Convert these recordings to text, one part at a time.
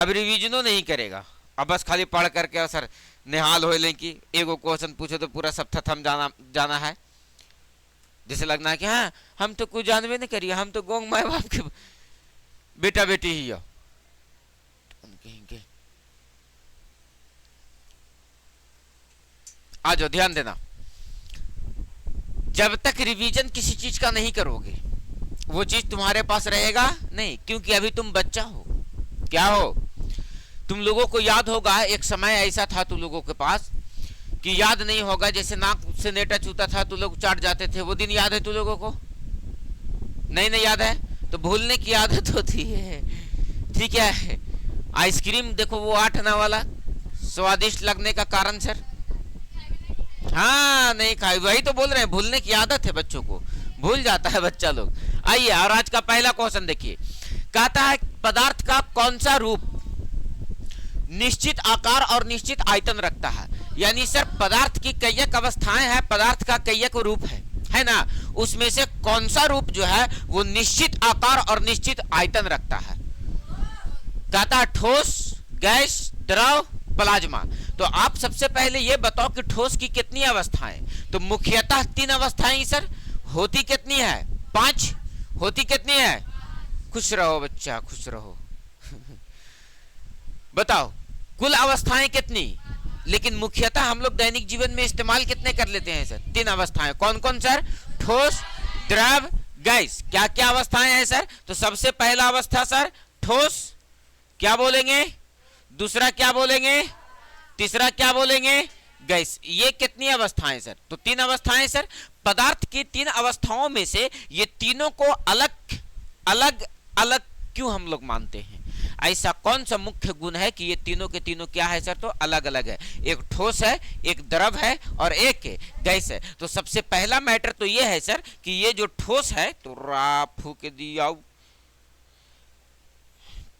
अब रिवीजनो नहीं करेगा, अब बस खाली पढ़ करके और सर निहाल हो लें कि एगो क्वेश्चन पूछो तो पूरा सब थम जाना है। जैसे लगना है कि हाँ हम तो कुछ जानवे नहीं करिए, हम तो गोंग माए बाप के बेटा बेटी ही हो। आ जाओ, ध्यान देना, जब तक रिवीजन किसी चीज का नहीं करोगे वो चीज तुम्हारे पास रहेगा नहीं, क्योंकि अभी तुम बच्चा हो। क्या हो? तुम लोगों को याद होगा एक समय ऐसा था तुम लोगों के पास कि याद नहीं होगा, जैसे नाक से नेटा चूता था तो लोग चाट जाते थे, वो दिन याद है तुम लोगों को? नहीं याद है तो भूलने की आदत होती है, ठीक है। आइसक्रीम देखो वो 8 आना वाला स्वादिष्ट लगने का कारण सर, हाँ नहीं खाई, वही तो बोल रहे हैं, भूलने की आदत है बच्चों को, भूल जाता है बच्चा लोग। आइए और आज का पहला क्वेश्चन देखिए, कहता है पदार्थ का कौन सा रूप निश्चित आकार और निश्चित आयतन रखता है। यानी सर पदार्थ की कईयक अवस्थाएं हैं, पदार्थ का कईयक रूप है ना, उसमें से कौन सा रूप जो है वो निश्चित आकार और निश्चित आयतन रखता है। कहता है ठोस, गैस, द्रव, प्लाज्मा। तो आप सबसे पहले ये बताओ कि ठोस की कितनी अवस्थाएं? तो मुख्यतः 3 अवस्थाएं सर, होती कितनी है? 5 होती कितनी है? खुश रहो बच्चा, खुश रहो बताओ कुल अवस्थाएं कितनी? लेकिन मुख्यतः हम लोग दैनिक जीवन में इस्तेमाल कितने कर लेते हैं सर? 3 अवस्थाएं। कौन कौन सर? ठोस, द्रव, गैस। क्या क्या अवस्थाएं हैं सर? तो सबसे पहला अवस्था सर ठोस, क्या बोलेंगे? दूसरा क्या बोलेंगे? तीसरा क्या बोलेंगे? गैस। ये कितनी अवस्थाएं सर? तो 3 अवस्थाएं सर। पदार्थ की 3 अवस्थाओं में से ये तीनों को अलग अलग अलग क्यों हम लोग मानते हैं? ऐसा कौन सा मुख्य गुण है कि ये तीनों के तीनों क्या है सर? तो अलग अलग है, एक ठोस है, एक द्रव है और एक गैस है। तो सबसे पहला मैटर तो ये है सर कि ये जो ठोस है, तो रा फूक दिया,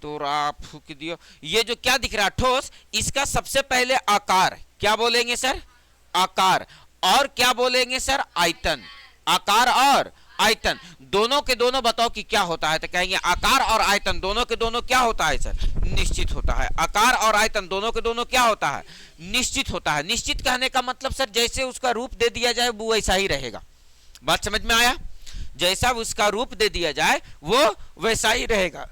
तो रा फूक दिया, ये जो क्या दिख रहा है ठोस, इसका सबसे पहले आकार क्या बोलेंगे सर? आकार। और क्या बोलेंगे सर? आयतन। आकार और आयतन दोनों के दोनों बताओ कि क्या होता है? तो कहेंगे आकार और आयतन दोनों के दोनों क्या होता है सर? निश्चित होता है। आकार और आयतन दोनों के दोनों क्या होता है? निश्चित होता है। निश्चित कहने का मतलब सर जैसे उसका रूप दे दिया जाए वो वैसा ही रहेगा। बात समझ में आया? जैसा उसका रूप दे दिया जाए वो वैसा ही रहेगा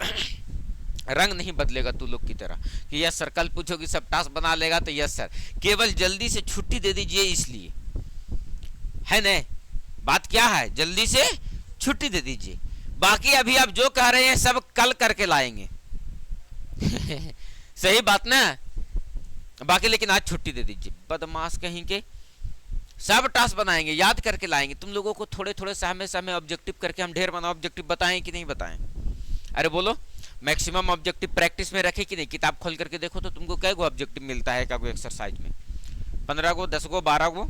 रंग नहीं बदलेगा तू लोग की तरह कि यस सर, कल पूछोगे सब टास्क बना लेगा तो यस सर, केवल जल्दी से छुट्टी दे दीजिए इसलिए, है न? बात क्या है? जल्दी से छुट्टी दे दीजिए, बाकी अभी आप जो कह रहे हैं सब कल करके लाएंगे सही बात ना? बाकी लेकिन आज छुट्टी दे दीजिए, बदमाश कहीं के, सब टास्क बनाएंगे, याद करके लाएंगे। तुम लोगों को थोड़े थोड़े समय ऑब्जेक्टिव करके हम ढेर बनाओ ऑब्जेक्टिव बताएं कि नहीं बताएं? अरे बोलो, मैक्सिमम ऑब्जेक्टिव प्रैक्टिस में रखे कि नहीं? किताब खोल करके देखो तो तुमको कै गो ऑब्जेक्टिव मिलता है का एक्सरसाइज में? 15 गो, 10 गो, 12 गो,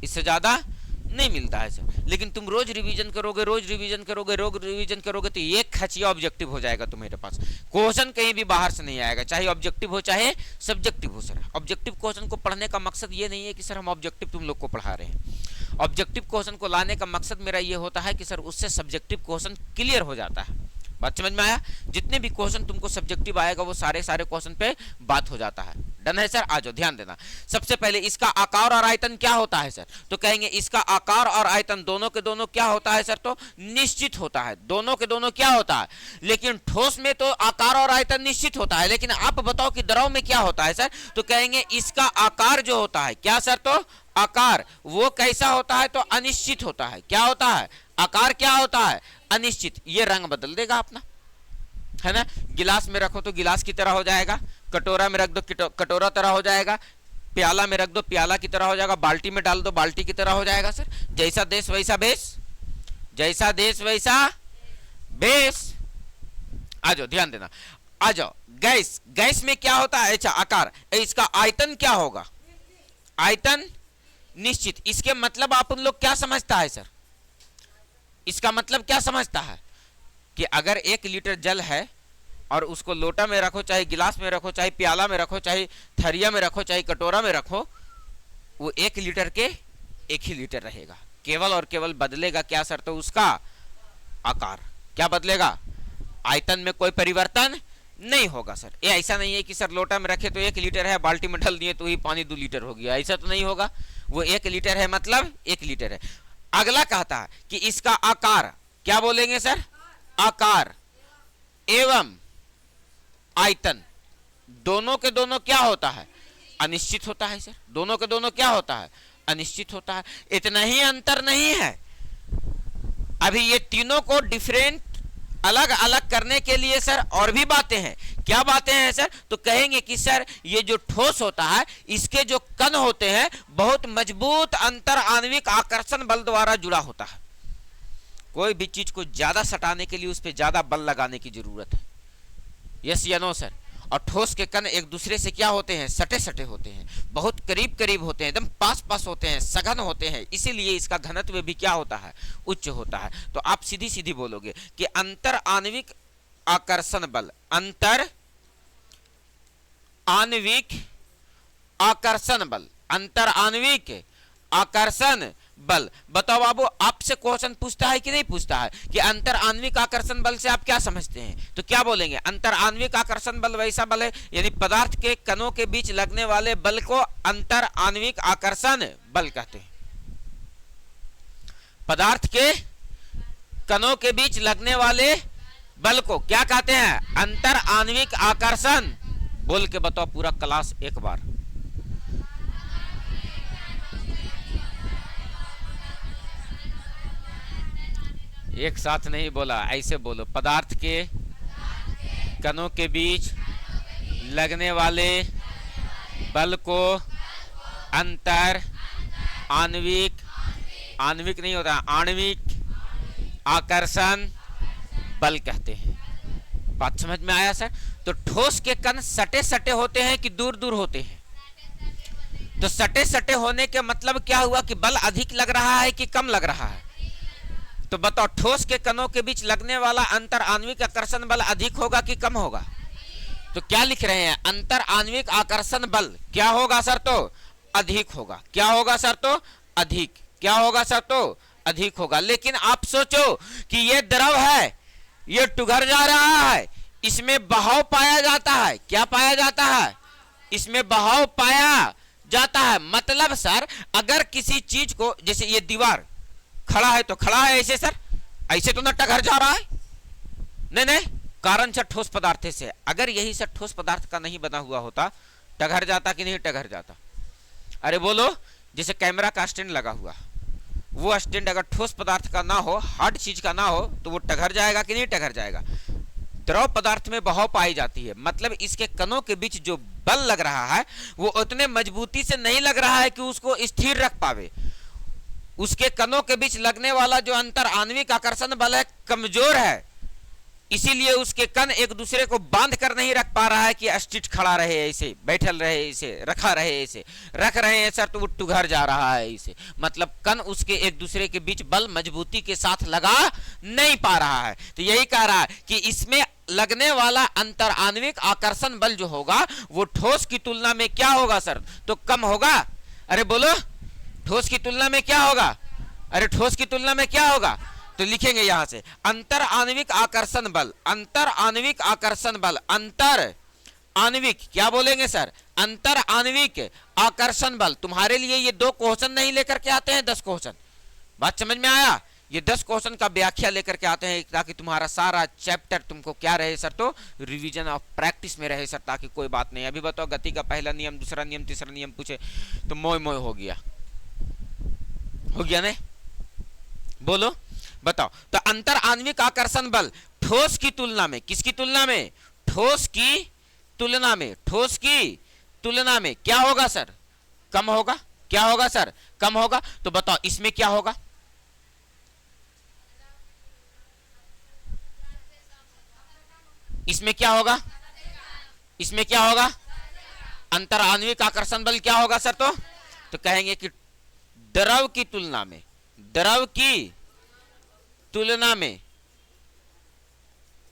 इससे ज्यादा नहीं मिलता है सर। लेकिन तुम रोज रिवीजन करोगे, रोज रिवीजन करोगे, रोज रिवीजन करोगे तो एक खचिया ऑब्जेक्टिव हो जाएगा तुम्हारे पास। क्वेश्चन कहीं भी बाहर से नहीं आएगा, चाहे ऑब्जेक्टिव हो चाहे सब्जेक्टिव हो सर। ऑब्जेक्टिव क्वेश्चन को पढ़ने का मकसद ये नहीं है कि सर हम ऑब्जेक्टिव तुम लोग को पढ़ा रहे हैं। ऑब्जेक्टिव क्वेश्चन को लाने का मकसद मेरा ये होता है कि सर उससे सब्जेक्टिव क्वेश्चन क्लियर हो जाता है। बात समझ में आया? जितने भी क्वेश्चन तुमको सब्जेक्टिव आएगा वो सारे क्वेश्चन पे बात हो जाता है। डन है सर? आ जाओ, ध्यान देना। सबसे पहले इसका आकार और आयतन क्या होता है सर? तो कहेंगे इसका आकार और आयतन दोनों के दोनों क्या होता है सर? तो निश्चित होता है। दोनों के दोनों क्या होता है? लेकिन ठोस में तो आकार और आयतन निश्चित होता है, लेकिन आप बताओ कि द्रव में क्या होता है सर? तो कहेंगे इसका आकार जो होता है, क्या सर? तो आकार वो कैसा होता है? तो अनिश्चित होता है। क्या होता है? आकार क्या होता है? अनिश्चित। ये रंग बदल देगा अपना, है ना? गिलास में रखो तो गिलास की तरह हो जाएगा, कटोरा में रख दो कटोरा तरह हो जाएगा, प्याला में रख दो प्याला की तरह हो जाएगा, बाल्टी में डाल दो बाल्टी की तरह हो जाएगा सर। जैसा देश वैसा भेष, जैसा देश वैसा भेष। आ जाओ, ध्यान देना। आ जाओ, गैस। गैस में क्या होता है? अच्छा, आकार। इसका आयतन क्या होगा? आयतन निश्चित। इसके मतलब आप उन लोग क्या समझता है सर? इसका मतलब क्या समझता है कि अगर 1 लीटर जल है और उसको लोटा में रखो, चाहे गिलास में रखो, चाहे प्याला में रखो, चाहे थरिया में रखो, चाहे कटोरा में रखो, वो 1 लीटर के 1 ही लीटर रहेगा। केवल और केवल बदलेगा क्या सर? तो उसका आकार। क्या बदलेगा? आयतन में कोई परिवर्तन नहीं होगा सर। ये ऐसा नहीं है कि सर लोटा में रखे तो 1 लीटर है, बाल्टी में ढल दिए तो ही पानी 2 लीटर हो गया, ऐसा तो नहीं होगा। वो 1 लीटर है मतलब 1 लीटर है। अगला कहता है कि इसका आकार, क्या बोलेंगे सर? आकार एवं आयतन दोनों के दोनों क्या होता है? अनिश्चित होता है सर। दोनों के दोनों क्या होता है? अनिश्चित होता है। इतना ही अंतर नहीं है, अभी ये तीनों को डिफरेंट अलग अलग करने के लिए सर और भी बातें हैं। क्या बातें हैं सर? तो कहेंगे कि सर ये जो ठोस होता है इसके जो कण होते हैं बहुत मजबूत अंतर आणविक आकर्षण बल द्वारा जुड़ा होता है। कोई भी चीज को ज्यादा सटाने के लिए उस पर ज्यादा बल लगाने की जरूरत है। यस या नो सर? और ठोस के कण एक दूसरे से क्या होते हैं? सटे सटे होते हैं, बहुत करीब करीब होते हैं, एकदम पास पास होते हैं, सघन होते हैं, इसीलिए इसका घनत्व भी क्या होता है? उच्च होता है। तो आप सीधी सीधी बोलोगे कि अंतर आणविक आकर्षण बल, अंतर आणविक आकर्षण बल, अंतर आणविक आकर्षण बल। बताओ बाबू, आपसे क्वेश्चन पूछता है कि नहीं पूछता है कि अंतर आणविक आकर्षण बल से आप क्या समझते हैं? तो क्या बोलेंगे? अंतर आणविक आकर्षण बल वैसा बल है, यानी पदार्थ के कणों के बीच लगने वाले बल को अंतर आणविक आकर्षण बल कहते हैं। पदार्थ के कणों के बीच लगने वाले बल को क्या कहते हैं? अंतर आणविक आकर्षण। बोल के बताओ पूरा क्लास एक बार। एक साथ नहीं बोला, ऐसे बोलो। पदार्थ के कणों के बीच लगने वाले बल को अंतर आणविक, आणविक नहीं होता, आणविक आकर्षण बल कहते हैं। बात समझ में आया सर? तो ठोस के कण सटे सटे होते हैं कि दूर दूर होते हैं? तो सटे सटे होने के मतलब क्या हुआ कि बल अधिक लग रहा है कि कम लग रहा है? तो बताओ, ठोस के कणों के बीच लगने वाला अंतर आणविक आकर्षण बल अधिक होगा कि कम होगा? तो क्या लिख रहे हैं? अंतर आणविक आकर्षण बल क्या होगा सर? तो अधिक होगा। क्या होगा सर? तो अधिक। क्या होगा सर? तो अधिक होगा। लेकिन आप सोचो कि ये द्रव है, ये टुघर जा रहा है, इसमें बहाव पाया जाता है। क्या पाया जाता है? इसमें बहाव पाया जाता है। मतलब सर अगर किसी चीज को, जैसे ये दीवार खड़ा है तो खड़ा है ऐसे सर, ऐसे तो ना टघर जा रहा है, नहीं नहीं, कारण सर ठोस पदार्थ से। अगर यही सर ठोस पदार्थ का नहीं बना हुआ होता, टघर जाता कि नहीं टघर जाता? अरे बोलो, जैसे कैमरा का स्टैंड लगा हुआ, वो स्टैंड अगर ठोस पदार्थ का ना हो, हार्ड चीज का ना हो, तो वो टघर जाएगा कि नहीं टघर जाएगा? द्रव पदार्थ में बहाव पाई जाती है, मतलब इसके कणों के बीच जो बल लग रहा है वो उतने मजबूती से नहीं लग रहा है कि उसको स्थिर रख पावे। उसके कणों के बीच लगने वाला जो अंतर आणविक आकर्षण बल है कमजोर है, इसीलिए उसके कण एक दूसरे को बांध कर नहीं रख पा रहा है कि स्ट्रिट खड़ा रहे, ऐसे बैठल रहे, ऐसे रखा रहे, ऐसे रख रहे हैं सर तो वो टुघर जा रहा है ऐसे। मतलब कण उसके एक दूसरे के बीच बल मजबूती के साथ लगा नहीं पा रहा है। तो यही कह रहा है कि इसमें लगने वाला अंतर आणविक आकर्षण बल जो होगा वो ठोस की तुलना में क्या होगा सर? तो कम होगा। अरे बोलो, ठोस की तुलना में क्या होगा? अरे ठोस की तुलना में क्या होगा? तो लिखेंगे यहां से अंतर आणविक आकर्षण बल, अंतर आणविक आकर्षण बल, अंतर आणविक क्या बोलेंगे सर? अंतर आणविक आकर्षण बल। तुम्हारे लिए ये 2 क्वेश्चन नहीं लेकर के आते हैं, 10 क्वेश्चन। बात समझ में आया? ये 10 क्वेश्चन का व्याख्या लेकर के आते हैं ताकि तुम्हारा सारा चैप्टर तुमको क्या रहे सर? तो रिवीजन ऑफ प्रैक्टिस में रहे सर, ताकि कोई बात नहीं। अभी बताओ, गति का पहला नियम, दूसरा नियम, तीसरा नियम पूछे तो मोय मोय हो गया, हो गया नहीं? बोलो बताओ। तो अंतर आणविक आकर्षण बल ठोस की तुलना में, किसकी तुलना में? ठोस की तुलना में, ठोस की तुलना में क्या होगा सर? कम होगा। क्या होगा सर? कम होगा। तो बताओ इसमें क्या होगा? इसमें क्या होगा? इसमें क्या होगा? अंतर आणविक आकर्षण बल क्या होगा सर? तो कहेंगे कि द्रव की तुलना में, द्रव की तुलना में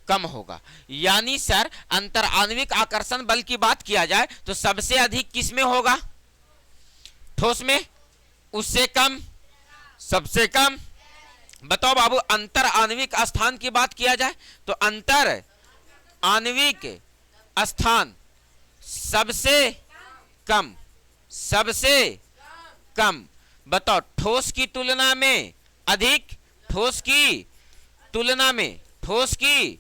कम होगा। यानी सर अंतर आणविक आकर्षण बल की बात किया जाए तो सबसे अधिक किस में होगा? ठोस में। उससे कम? सबसे कम। बताओ बाबू, अंतर आणविक स्थान की बात किया जाए तो अंतर आणविक स्थान सबसे कम, सबसे कम। बताओ ठोस की तुलना में अधिक, ठोस की तुलना में, ठोस की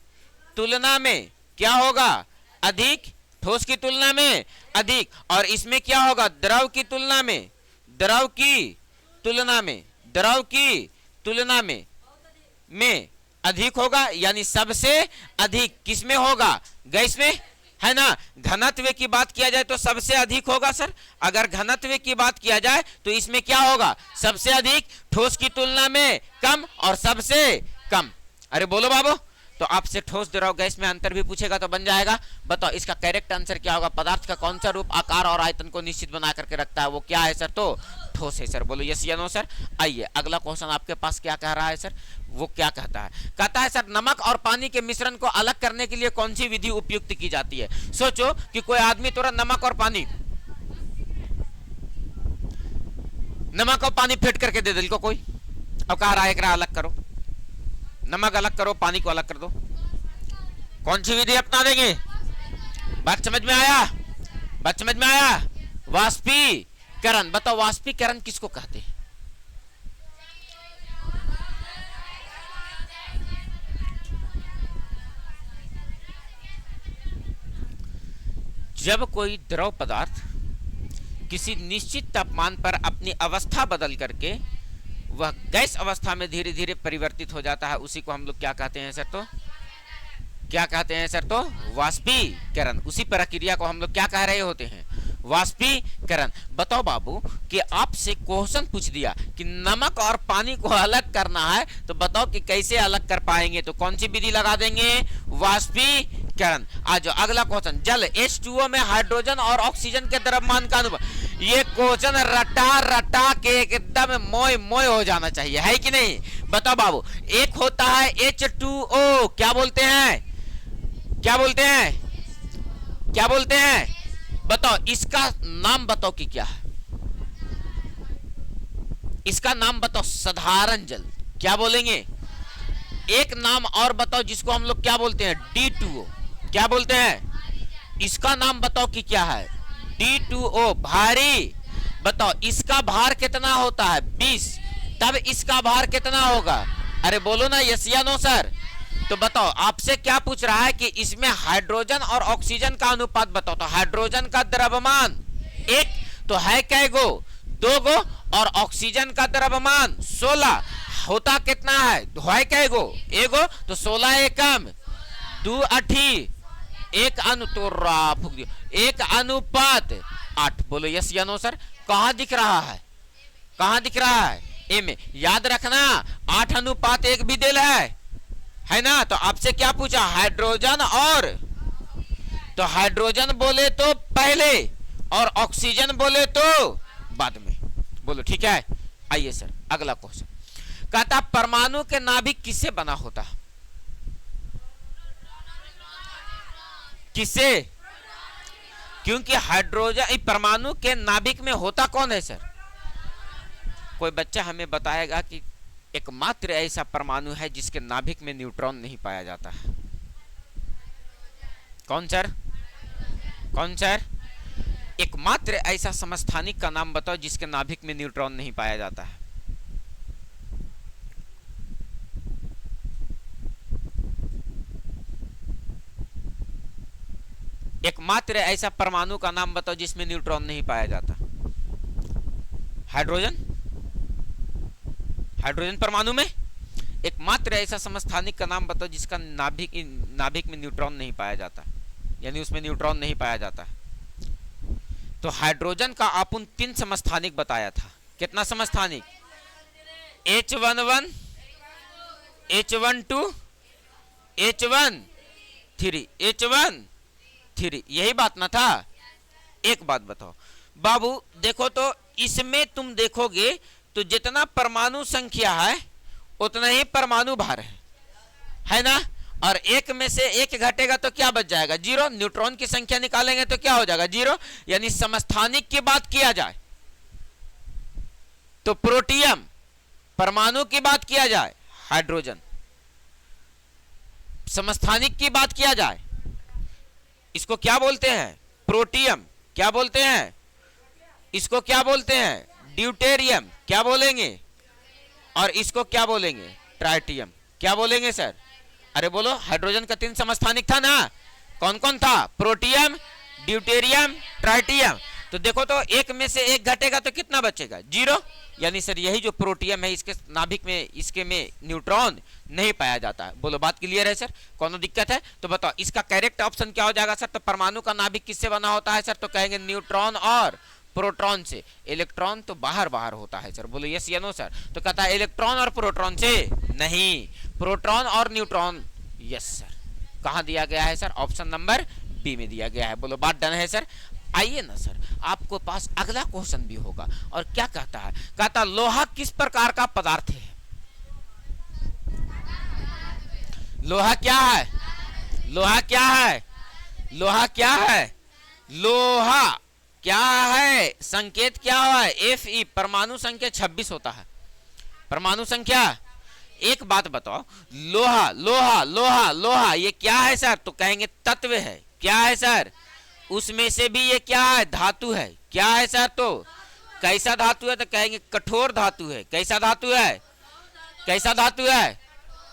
तुलना में क्या होगा? अधिक, ठोस की तुलना में अधिक। और इसमें क्या होगा? द्रव की तुलना में, द्रव की तुलना में, द्रव की तुलना में अधिक होगा, यानी सबसे अधिक किसमें होगा? गैस में, है ना। घनत्व की बात किया जाए तो सबसे अधिक होगा सर। अगर घनत्व की बात किया जाए तो इसमें क्या होगा? सबसे अधिक, ठोस की तुलना में कम और सबसे कम। अरे बोलो बाबू। तो आपसे ठोस, द्रव, गैस में अंतर भी पूछेगा तो बन जाएगा। बताओ इसका करेक्ट आंसर क्या होगा? पदार्थ का कौन सा रूप आकार और आयतन को निश्चित बना करके रखता है, वो क्या है सर? तो ठोस है सर। बोलो यस या नो सर। आइए अगला क्वेश्चन आपके पास क्या कह रहा है सर? वो क्या कहता है? कहता है सर नमक और पानी के मिश्रण को अलग करने के लिए कौन सी विधि उपयुक्त की जाती है? सोचो कि कोई आदमी तुरंत नमक और पानी फेंट करके दे दिल को कोई, अब कह रहा है एकरा अलग करो, नमक अलग करो, पानी को अलग कर दो, कौन सी विधि अपना देंगे? बात समझ में आया? बात समझ में आया? वाष्पीकरण। बताओ वाष्पीकरण किसको कहते हैं? जब कोई द्रव पदार्थ किसी निश्चित तापमान पर अपनी अवस्था बदल करके वह गैस अवस्था में धीरे धीरे परिवर्तित हो जाता है, उसी को हम लोग क्या कहते हैं सर? तो क्या कहते हैं सर? तो वाष्पीकरण। उसी प्रक्रिया को हम लोग क्या कह रहे होते हैं? वाष्पीकरण। बताओ बाबू कि आपसे क्वेश्चन पूछ दिया कि नमक और पानी को अलग करना है, तो बताओ कि कैसे अलग कर पाएंगे? तो कौन सी विधि लगा देंगे? वाष्पीकरण। आज अगला क्वेश्चन, जल H2O में हाइड्रोजन और ऑक्सीजन के द्रव्यमान का अनुपात। ये क्वेश्चन रटा रटा के एकदम मोय मोय हो जाना चाहिए, है कि नहीं? बताओ बाबू, एक होता है H2O, क्या बोलते हैं? क्या बोलते हैं? क्या बोलते हैं? बताओ इसका नाम बताओ कि क्या है? इसका नाम बताओ। साधारण जल। क्या बोलेंगे? एक नाम और बताओ जिसको हम लोग क्या बोलते हैं? D2O। क्या बोलते हैं? इसका नाम बताओ कि क्या है? D2O। भारी। बताओ इसका भार कितना होता है? 20। तब इसका भार कितना होगा? अरे बोलो ना यस या नो सर। तो बताओ आपसे क्या पूछ रहा है कि इसमें हाइड्रोजन और ऑक्सीजन का अनुपात बताओ। तो हाइड्रोजन का द्रव्यमान 1 तो है कै गो? 2 गो। और ऑक्सीजन का द्रव्यमान 16 होता कितना है? है कै गो? 1 गो। तो 16 एकम 2 8 एक अनु तो फूक दियो 1 अनुपात 8। बोलो यस या नो सर। कहां दिख रहा है? कहां दिख रहा है? ए में। याद रखना 8 अनुपात 1 भी दिल है ना। तो आपसे क्या पूछा? हाइड्रोजन और, तो हाइड्रोजन बोले तो पहले और ऑक्सीजन बोले तो बाद में। बोलो ठीक है। आइए सर अगला क्वेश्चन कहता परमाणु के नाभिक किससे बना होता? किससे? क्योंकि हाइड्रोजन परमाणु के नाभिक में होता कौन है सर? कोई बच्चा हमें बताएगा कि एकमात्र ऐसा परमाणु है जिसके नाभिक में न्यूट्रॉन नहीं पाया जाता है? कौन सर? कौन सर? एकमात्र ऐसा समस्थानिक का नाम बताओ जिसके नाभिक में न्यूट्रॉन नहीं पाया जाता है। एकमात्र ऐसा परमाणु का नाम बताओ जिसमें न्यूट्रॉन नहीं पाया जाता। हाइड्रोजन। हाइड्रोजन परमाणु में एकमात्र ऐसा समस्थानिक का नाम बताओ जिसका नाभिक में न्यूट्रॉन नहीं पाया जाता, यानी उसमें न्यूट्रॉन नहीं पाया जाता। तो हाइड्रोजन का अपन 3 समस्थानिक बताया था। कितना समस्थानिक? H11, H12, H13, H13। यही बात ना था? एक बात बताओ बाबू, देखो तो इसमें तुम देखोगे तो जितना परमाणु संख्या है उतना ही परमाणु भार है ना। और एक में से एक घटेगा तो क्या बच जाएगा? 0। न्यूट्रॉन की संख्या निकालेंगे तो क्या हो जाएगा? 0। यानी समस्थानिक की बात किया जाए तो प्रोटियम, परमाणु की बात किया जाए हाइड्रोजन, समस्थानिक की बात किया जाए इसको क्या बोलते हैं? प्रोटियम। क्या बोलते हैं इसको? क्या बोलते हैं? ड्यूटेरियम। क्या बोलेंगे? और इसको क्या बोलेंगे? ट्राइटियम। क्या बोलेंगे सर? अरे बोलो, हाइड्रोजन का 3 समस्थानिक था ना, कौन कौन था? Protium, deuterium, tritium. तो देखो तो एक में से एक घटेगा तो कितना बचेगा? 0। यानी सर यही जो प्रोटियम है, इसके नाभिक में, इसके में न्यूट्रॉन नहीं पाया जाता है। बोलो बात क्लियर है सर? कोनो दिक्कत है तो बताओ, इसका करेक्ट ऑप्शन क्या हो जाएगा सर? तो परमाणु का नाभिक किससे बना होता है सर? तो कहेंगे न्यूट्रॉन और प्रोटॉन से। इलेक्ट्रॉन तो बाहर बाहर होता है सर। बोलो यस या नो सर? तो कहता है इलेक्ट्रॉन और प्रोटॉन से नहीं, प्रोटॉन और न्यूट्रॉन। Yes sir. कहां दिया गया है सर? ऑप्शन नंबर बी में दिया गया है। बोलो बात डन है सर? आइए ना सर, आपको पास अगला क्वेश्चन भी होगा। और क्या कहता है? कहता लोहा किस प्रकार का पदार्थ है? लोहा क्या है? लोहा क्या है? लोहा क्या है? लोहा क्या है? संकेत क्या है? Fe। परमाणु संख्या 26 होता है। परमाणु संख्या। एक बात बताओ, लोहा लोहा लोहा लोहा ये क्या है सर? तो कहेंगे तत्व है। क्या है सर? उसमें से भी ये क्या है? धातु है। क्या है सर? तो कैसा धातु है? तो कहेंगे कठोर धातु है। कैसा धातु है? कैसा धातु है?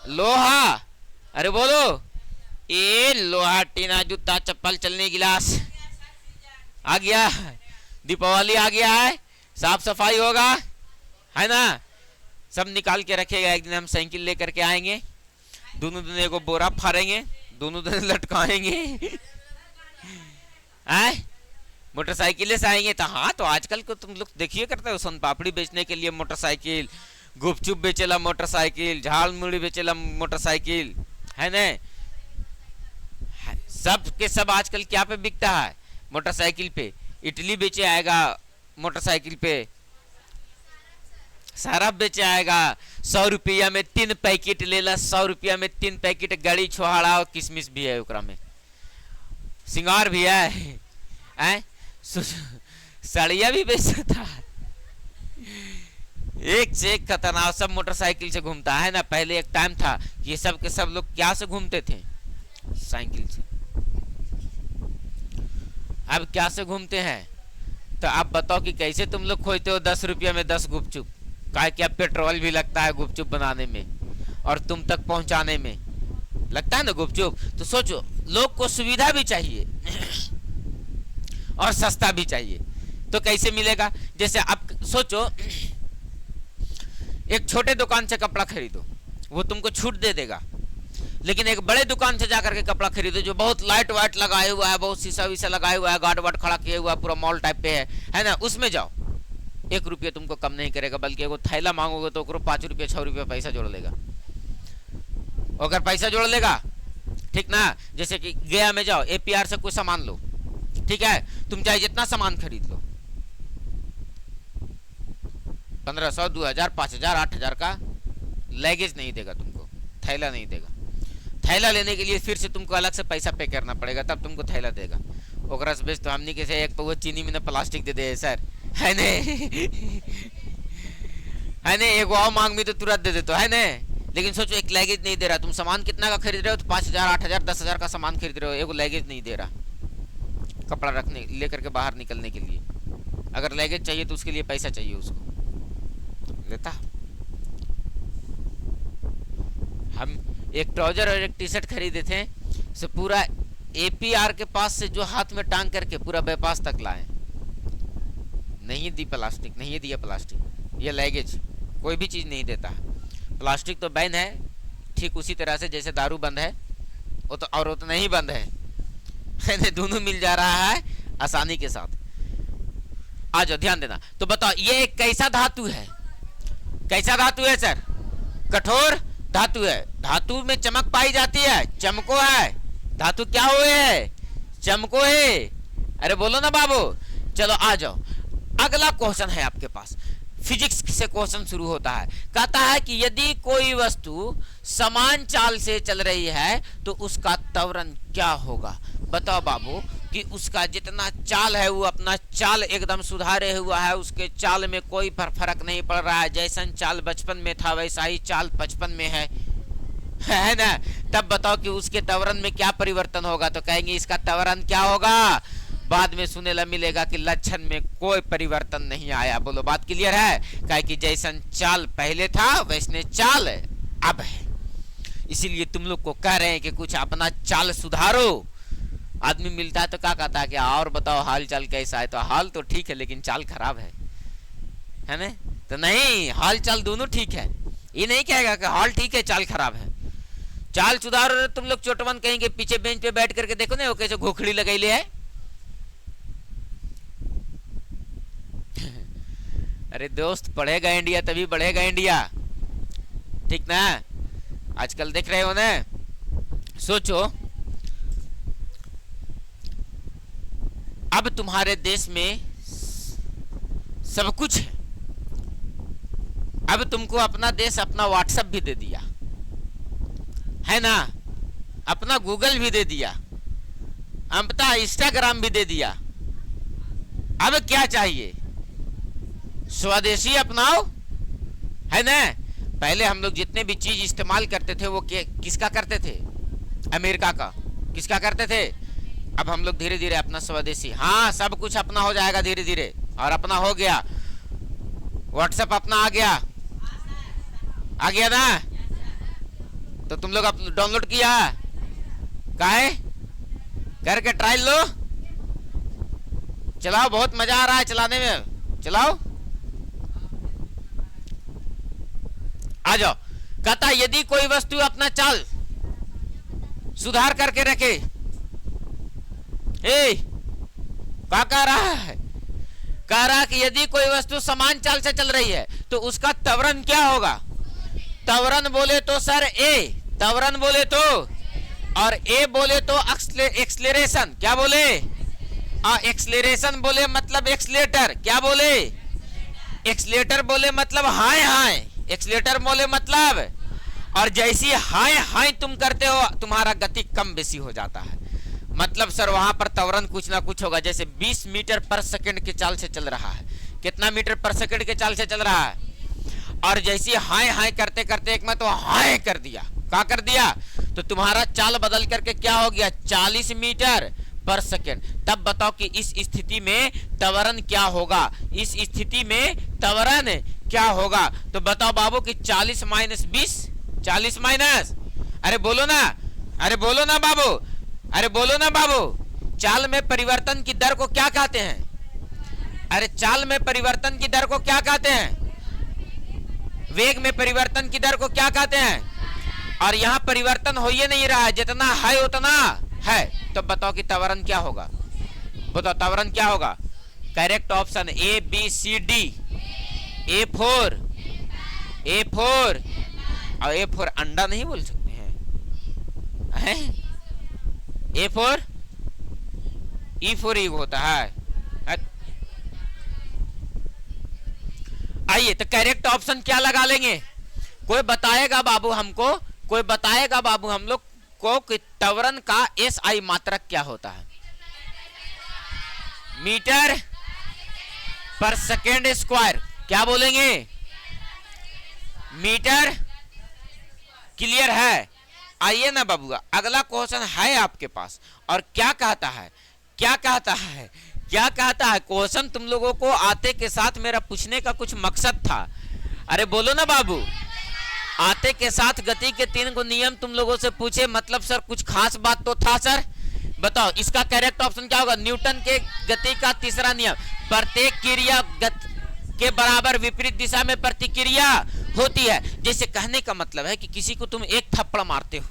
लोहा। अरे बोलो, ये लोहा, टीना, जूता, चप्पल, चलने गिलास आ गया। दीपावली आ गया है, साफ सफाई होगा, है ना? सब निकाल के रखेगा। एक दिन हम साइकिल लेकर के आएंगे, दोनों दिन को बोरा फाड़ेंगे, दोनों दिन लटकाएंगे। मोटरसाइकिल से आएंगे तो हाँ, तो आजकल को तुम लोग देखिए करते हो, सोन पापड़ी बेचने के लिए मोटरसाइकिल, गुपचुप बेचेला मोटरसाइकिल, झाल मुड़ी बेचेला मोटरसाइकिल, है ना? सब के सब आजकल क्या पे बिकता है? मोटरसाइकिल पे। इडली बेचे आएगा मोटरसाइकिल पे, शराब बेचे आएगा। 100 रुपया में 3 पैकेट लेला, 100 रुपया में 3 पैकेट गड़ी, छोहाड़ा और किशमिश भी है, ओकरा में सिंगार भी है, साड़िया भी बेचता है। एक से एक खतरनाक, सब मोटरसाइकिल से घूमता है ना। पहले एक टाइम था ये सब के सब लोग क्या से घूमते थे? साइकिल से। अब क्या से घूमते हैं? तो आप बताओ कि कैसे तुम लोग खोजते हो 10 रुपया में 10 गुपचुप? क्या क्या पेट्रोल भी लगता है गुपचुप बनाने में और तुम तक पहुंचाने में, लगता है ना गुपचुप। तो सोचो, लोग को सुविधा भी चाहिए और सस्ता भी चाहिए, तो कैसे मिलेगा? जैसे आप सोचो, एक छोटे दुकान से कपड़ा खरीदो, वो तुमको छूट दे देगा। लेकिन एक बड़े दुकान से जाकर के कपड़ा खरीदो जो बहुत लाइट वाइट लगाया हुआ है, बहुत शीशा वीसा लगाया हुआ है, गार्ड वार्ड खड़ा किया हुआ है, पूरा मॉल टाइप पे है ना? उसमें जाओ, 1 रुपया तुमको कम नहीं करेगा, बल्कि एगो थैला मांगोगे तो 5 रुपया 6 रुपया पैसा जोड़ लेगा। अगर पैसा जोड़ लेगा, ठीक ना? जैसे कि गया में जाओ, APR से कोई सामान लो, ठीक है? तुम चाहे जितना सामान खरीद लो, 1500, 2000, 5000, 8000 का लगेज नहीं देगा तुमको, थैला नहीं देगा। थैला लेने के लिए फिर से तुमको अलग से पैसा पे करना पड़ेगा, तब तुमको थैला देगा। ओकरा से बेच तो हमनी के से एक पौवा चीनी में प्लास्टिक दे दे सर, है ने? है ने? एक और मांग में तो तुरंत दे देते, है ने? लेकिन सोचो, एक लगेज नहीं दे रहा। तुम सामान कितना का खरीद रहे हो? तो 5000, 8000, 10000 का सामान खरीद रहे हो, एक लगेज नहीं दे रहा, कपड़ा रखने लेकर के बाहर निकलने के लिए। अगर लगेज चाहिए तो उसके लिए पैसा चाहिए, उसको लेता। हम एक ट्राउजर और एक टी-शर्ट खरीदे थे, से पूरा APR के पास से जो हाथ में टांग करके पूरा बाईपास तक लाए। नहीं दी प्लास्टिक, नहीं दिया प्लास्टिक, ये लगेज कोई भी चीज़ नहीं देता है। प्लास्टिक तो बैन है, ठीक उसी तरह से जैसे दारू बंद है, वो तो और उतना ही बंद है। दोनों मिल जा रहा है आसानी के साथ। आ जाओ, ध्यान देना। तो बताओ, ये एक कैसा धातु है? कैसा धातु है सर? कठोर धातु है। धातु में चमक पाई जाती है, चमको है। धातु क्या हुए है? चमको है। अरे बोलो ना बाबू। चलो आ जाओ, अगला क्वेश्चन है आपके पास। फिजिक्स से क्वेश्चन शुरू होता है। कहता है कि यदि कोई वस्तु समान चाल से चल रही है तो उसका त्वरण क्या होगा? बताओ बाबू कि उसका जितना चाल है वो अपना चाल एकदम सुधारे हुआ है, उसके चाल में कोई फर्क नहीं पड़ रहा है। जैसन चाल बचपन में था वैसा ही चाल 55 में है। है ना। तब बताओ कि उसके त्वरण में क्या परिवर्तन होगा, तो कहेंगे इसका त्वरण क्या होगा, बाद में सुने ला मिलेगा कि लक्षण में कोई परिवर्तन नहीं आया। बोलो बात क्लियर है? कहे कि जैसन चाल पहले था वैसने चाल अब है। इसीलिए तुम लोग को कह रहे हैं कि कुछ अपना चाल सुधारो। आदमी मिलता है तो क्या कहता है कि और बताओ हाल चाल कैसा है, तो हाल तो ठीक है लेकिन चाल खराब है ना। तो नहीं, हाल चाल दोनों ठीक है, ये नहीं कहेगा कि हाल ठीक है चाल खराब है। चाल सुधारो तुम लोग चोटवन कहेंगे पीछे बेंच पे बैठ करके देखो ना वो कैसे घोखड़ी लगैले है। अरे दोस्त, पढ़ेगा इंडिया तभी बढ़ेगा इंडिया, ठीक ना। आजकल देख रहे हो ना, सोचो अब तुम्हारे देश में सब कुछ है। अब तुमको अपना देश अपना व्हाट्सएप भी दे दिया है ना, अपना गूगल भी दे दिया, अपना इंस्टाग्राम भी दे दिया। अब क्या चाहिए? स्वदेशी अपनाओ, है ना। पहले हम लोग जितने भी चीज इस्तेमाल करते थे वो किसका करते थे? अमेरिका का। किसका करते थे? अब हम लोग धीरे धीरे अपना स्वदेशी, हाँ सब कुछ अपना हो जाएगा धीरे धीरे, और अपना हो गया। व्हाट्सएप अपना आ गया ना। तो तुम लोग डाउनलोड किया काहे? करके ट्रायल लो, चलाओ, बहुत मजा आ रहा है चलाने में, चलाओ। आ जाओ। कहता यदि कोई वस्तु अपना चाल सुधार करके रखे, क्या कह रहा है? कह रहा कि यदि कोई वस्तु समान चाल से चल रही है तो उसका त्वरण क्या होगा? त्वरण बोले तो सर ए, त्वरण बोले तो, और ए बोले तो एक्सलेरेशन। क्या बोले? एक्सलेरेशन बोले मतलब एक्सलेटर। क्या बोले? एक्सलेटर बोले मतलब हाय हाय, एक्सलेटर बोले मतलब, और जैसी हाय हाय तुम करते हो तुम्हारा गति कम बेसी हो जाता है। मतलब सर वहां पर त्वरण कुछ ना कुछ होगा। जैसे 20 मीटर पर सेकंड की चाल से चल रहा है, कितना मीटर पर सेकंड के चाल से चल रहा है, और जैसी हाय हाय करते करते एक में तो हाय कर दिया, क्या कर दिया, तो तुम्हारा चाल बदल करके क्या हो गया? 40 मीटर पर सेकंड। तब बताओ कि इस स्थिति में त्वरण क्या होगा? इस स्थिति में त्वरण क्या होगा? तो बताओ बाबू कि 40 माइनस 20, 40 माइनस, अरे बोलो ना, अरे बोलो ना बाबू, अरे बोलो ना बाबू। चाल में परिवर्तन की दर को क्या कहते हैं? अरे चाल में परिवर्तन की दर को क्या कहते हैं? वेग में परिवर्तन की दर को क्या कहते हैं? और यहाँ परिवर्तन हो ही नहीं रहा है, जितना है उतना है। तो बताओ कि त्वरण क्या होगा? बताओ त्वरण क्या होगा? Correct option A B C D. A4, A4, और A4 अंडा नहीं बोल सकते हैं? A4 E4 ईग होता है। आइए तो करेक्ट ऑप्शन क्या लगा लेंगे? कोई बताएगा बाबू हमको, कोई बताएगा बाबू हम लोग को कि त्वरण का SI मात्रक क्या होता है? मीटर पर सेकेंड स्क्वायर। क्या बोलेंगे? मीटर। क्लियर है? आइए ना बाबूआ, अगला क्वेश्चन है आपके पास, और क्या कहता है, क्या कहता है, क्या कहता है? क्वेश्चन तुम लोगों को आते के साथ मेरा पूछने का कुछ मकसद था। अरे बोलो ना बाबू। आते के साथ गति के 3 को नियम तुम लोगों से पूछे, मतलब सर कुछ खास बात तो था सर। बताओ इसका करेक्ट ऑप्शन क्या होगा? न्यूटन के गति का तीसरा नियम, प्रत्येक क्रिया के बराबर विपरीत दिशा में प्रतिक्रिया होती है। जैसे कहने का मतलब है कि किसी को तुम एक थप्पड़ मारते हो,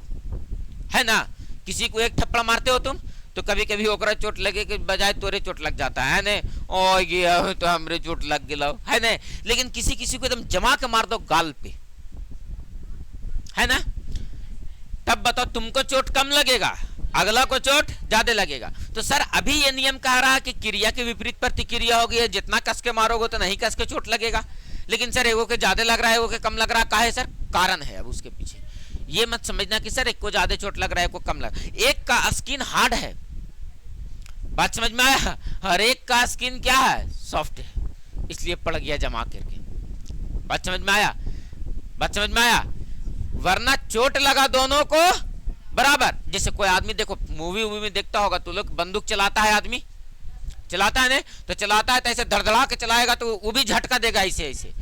है ना, किसी को एक थप्पड़ मारते हो तुम, तो कभी कभी ओकरा चोट लगे के बजाय तोरे चोट लग जाता है ना, ओ ये तो हमरे चोट लग गया है ना। लेकिन किसी किसी को एकदम जमा के मार दो गाल पे, है ना, तब बताओ तुमको चोट कम लगेगा, अगला को चोट ज्यादा लगेगा। तो सर अभी ये नियम कह रहा है कि क्रिया के विपरीत प्रतिक्रिया होगी है, जितना कस के मारोगे तो नहीं कस के चोट लगेगा। लेकिन सर एगो के ज्यादा लग रहा है, एगो के कम लग रहा है, काहे सर? कारण है अब उसके पीछे। ये मत समझना कि सर एक को ज्यादा चोट लग रहा है, एक को कम लग रहा है। एक का स्किन हार्ड है, बात समझ में आया? हर एक का स्किन क्या है? सॉफ्ट है, इसलिए पड़ गया जमा करके। बात समझ में आया? बात समझ में आया? वरना चोट लगा दोनों को बराबर। जैसे कोई आदमी देखो मूवी में देखता होगा तो लोग, बंदूक चलाता है आदमी, चलाता है ना, तो चलाता है तो ऐसे धड़धड़ा के चलाएगा तो वो भी झटका देगा ऐसे ऐसे।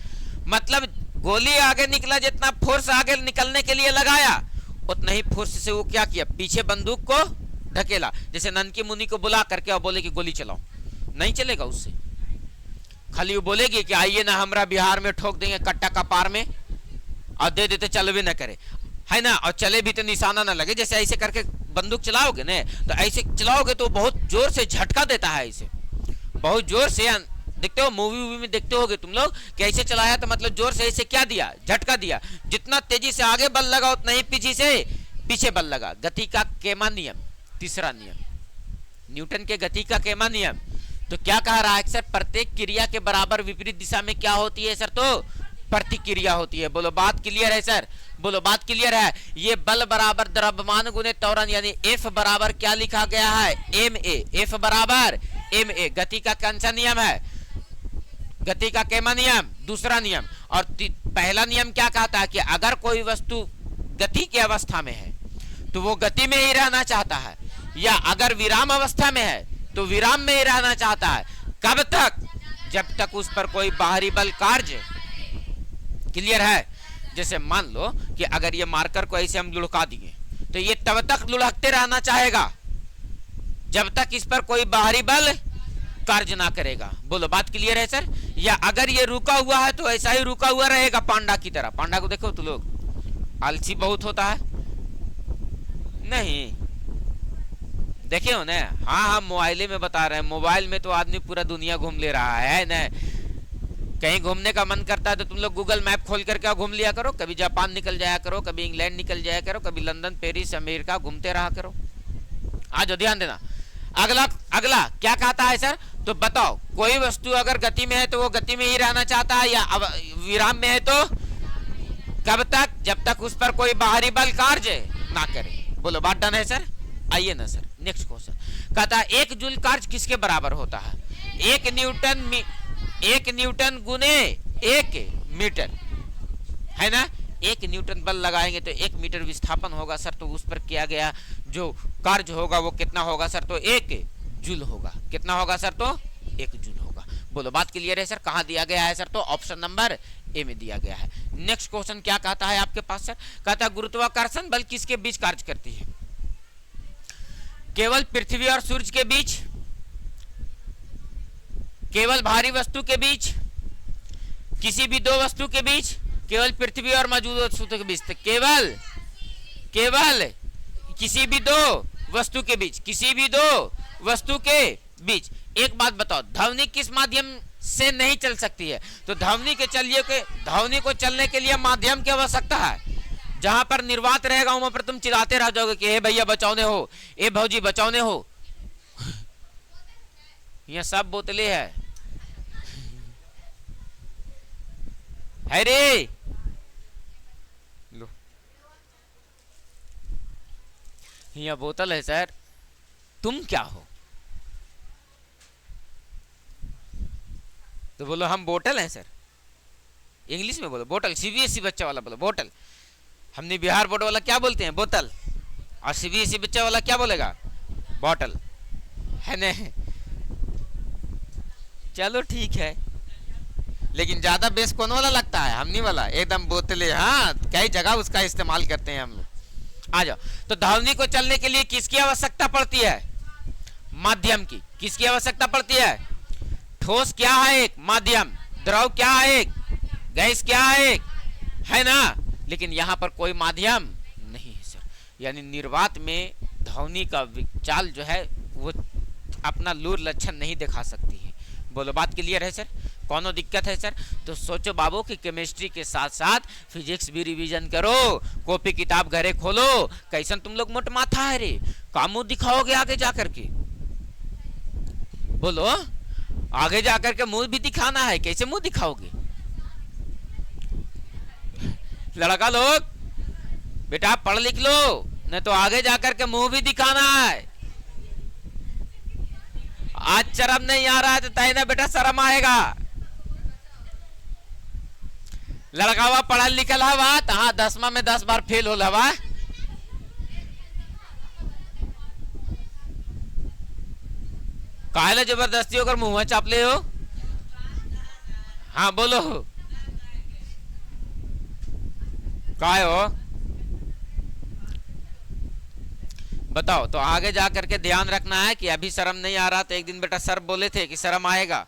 मतलब गोली आगे निकला, जितना फोर्स आगे निकलने के लिए लगाया उतना ही फोर्स से वो क्या किया, पीछे बंदूक को ढकेला। जैसे ननकी मुनि को बुला करके और बोले कि गोली चलाओ, नहीं चलेगा उससे। खाली वो बोलेगी कि आइए ना हमरा बिहार में ठोक देंगे कट्टा का पार में, और दे देते चलवे न करे, है ना, और चले भी तो निशाना ना लगे। जैसे ऐसे करके बंदूक चलाओगे ना, तो ऐसे चलाओगे तो बहुत जोर से झटका देता है, ऐसे बहुत जोर से। देखते हो मूवी में देखते होगे तुम लोग कि ऐसे चलाया तो मतलब जोर से ऐसे क्या दिया, झटका दिया। जितना तेजी से आगे बल लगा उतना ही पीछे बल लगा। गति का केमा नियम, तीसरा नियम, न्यूटन के गति का केमा नियम। तो क्या कह रहा है सर, प्रत्येक क्रिया के बराबर विपरीत दिशा में क्या होती है सर, तो प्रतिक्रिया होती है। बोलो बात क्लियर है सर, बोलो बात क्लियर है। ये बल बराबर द्रव्यमान गुने त्वरण, यानी F बराबर क्या लिखा गया है, ma। F बराबर ma, गति का कौन सा नियम है, गति का केमा नियम, दूसरा नियम। और पहला नियम क्या कहता है कि अगर कोई वस्तु गति की अवस्था में है तो वो गति में ही रहना चाहता है, या अगर विराम अवस्था में है तो विराम में ही रहना चाहता है। कब तक, जब तक उस पर कोई बाहरी बल कार्य, क्लियर है। जैसे मान लो कि अगर ये मार्कर को ऐसे हम लुढ़का दिए तो ये तब तक लुढ़कते रहना चाहेगा जब तक इस पर कोई बाहरी बल कार्य ना करेगा। बोलो बात क्लियर है सर। या अगर ये रुका हुआ है तो ऐसा ही रुका हुआ रहेगा, पांडा की तरह। पांडा को देखो तो लोग आलसी बहुत होता है, नहीं देखे हो ना। हाँ मोबाइल में बता रहे हैं, मोबाइल में तो आदमी पूरा दुनिया घूम ले रहा है ना। कहीं घूमने का मन करता है तो तुम लोग गूगल मैप खोल करके घूम लिया करो, कभी जापान निकल जाया करो, कभी इंग्लैंड निकल जाया करो, कभी लंदन, पेरिस, अमेरिका घूमते रहा करो। आज ध्यान देना। अगला क्या कहता है सर, तो बताओ कोई वस्तु अगर गति में है तो वो गति में ही रहना चाहता है, या विराम में है तो कब तक, जब तक उस पर कोई बाहरी बल कार्य ना करे। बोलो बात डन है सर। आइए ना सर नेक्स्ट क्वेश्चन। कहता है एक जूल कार्य किसके बराबर होता है, एक न्यूटन गुने 1 मीटर, है ना। 1 न्यूटन बल लगाएंगे तो 1 मीटर विस्थापन होगा सर, तो उस पर किया गया जो कार्य होगा वो कितना होगा सर, तो 1 जूल होगा। कितना होगा सर, तो 1 जूल होगा। बोलो बात क्लियर है सर। कहाँ दिया गया है सर, तो ऑप्शन नंबर ए में दिया गया है। नेक्स्ट क्वेश्चन क्या कहता है आपके पास सर, कहता है गुरुत्वाकर्षण बल किसके बीच कार्य करती है, केवल पृथ्वी और सूर्य के बीच, केवल भारी वस्तु के बीच, किसी भी दो वस्तु के बीच, केवल पृथ्वी और मौजूद वस्तु के बीच, केवल किसी भी दो वस्तु के बीच, किसी भी दो वस्तु के बीच। एक बात बताओ, ध्वनि किस माध्यम से नहीं चल सकती है, तो ध्वनि को चलने के लिए माध्यम की आवश्यकता है। जहां पर निर्वात रहेगा वहां पर तुम चिल्लाते रह जाओगे कि हे भैया बचाओने हो, ए भौजी बचाओने हो। ये सब बोतलें है रे, लो ये बोतल है सर, तुम क्या हो, तो बोलो हम बोतल हैं सर। इंग्लिश में बोलो बोतल, सीबीएसई बच्चा वाला बोलो बोतल। हमने बिहार बोर्ड वाला क्या बोलते हैं, बोतल, और सीबीएसई बच्चा वाला क्या बोलेगा, बोतल, है ना। चलो ठीक है, लेकिन ज्यादा बेस कौन वाला लगता है, हमनी वाला, एकदम बोतले। हाँ कई जगह उसका इस्तेमाल करते हैं हम लोग। आ जाओ, तो ध्वनि को चलने के लिए किसकी आवश्यकता पड़ती है, माध्यम की। किसकी आवश्यकता पड़ती है, ठोस क्या है एक, माध्यम, द्रव क्या है एक, गैस क्या है एक, है ना। लेकिन यहाँ पर कोई माध्यम नहीं है सर, यानी निर्वात में ध्वनि का चाल जो है वो अपना लूर लक्षण नहीं दिखा सकती है। बोलो बात क्लियर है सर, कौनो दिक्कत है सर। तो सोचो बाबू कि केमिस्ट्री के साथ साथ फिजिक्स भी रिवीजन करो, कॉपी किताब घरे खोलो। कैसन तुम लोग मोट माथा है रे, का मुंह दिखाओगे आगे जाकर के, बोलो आगे जाकर के मुंह भी दिखाना है, कैसे मुंह दिखाओगे। लड़का लोग बेटा पढ़ लिख लो, नहीं तो आगे जाकर के मुंह भी दिखाना है। आज शर्म नहीं आ रहा है तो तय ना बेटा शर्म आएगा। लड़का हुआ पढ़ा लिखल हवा, हाँ 10वां में 10 बार फेल होला बा। काहे जबरदस्ती होकर मुंह चाप ले हो? हाँ बोलो काहे हो? बताओ। तो आगे जा करके ध्यान रखना है कि अभी शर्म नहीं आ रहा, तो एक दिन बेटा सर बोले थे कि शर्म आएगा।